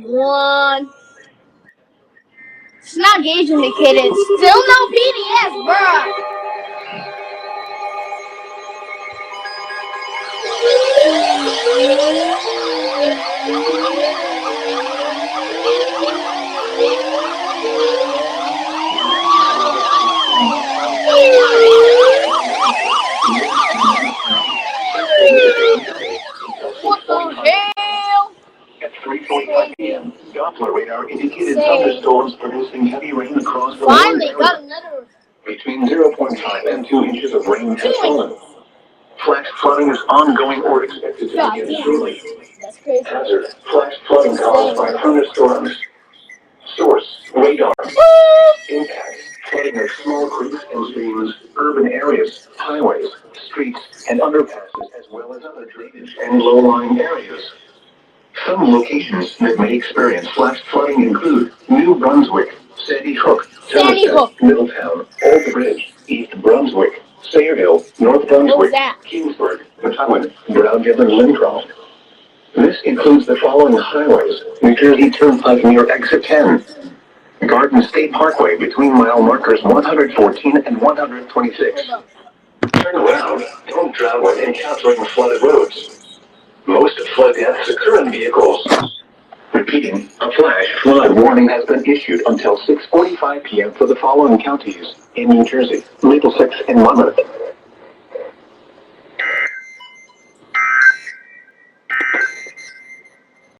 One. It's not engaging the kid. It's still no BDS, bruh. What the hell? At 3:45 p.m., Doppler radar indicated thunderstorms producing heavy rain across the Finally got another. Between 0.5 and 2 inches of rain has fallen. Flash flooding is ongoing or expected to begin shortly. That's crazy. Hazard: flash flooding caused by thunderstorms. Source: radar. Impact: flooding of small creeks and streams, urban areas, highways, streets, and underpasses, as well as other drainage and low-lying areas. Some locations that may experience flash flooding include New Brunswick, Sandy Hook, Middletown, Old Bridge, East Brunswick, Sayreville, North Brunswick, Kingsburg, Methuen, Brownhill, and Lincroft. This includes the following highways: New Jersey Turnpike near Exit 10, Garden State Parkway between mile markers 114 and 126. Turn around, don't drown when encountering flooded roads. Most flood deaths occur in vehicles. Repeating, a flash flood warning has been issued until 6:45 p.m. for the following counties in New Jersey: Middlesex and Monmouth,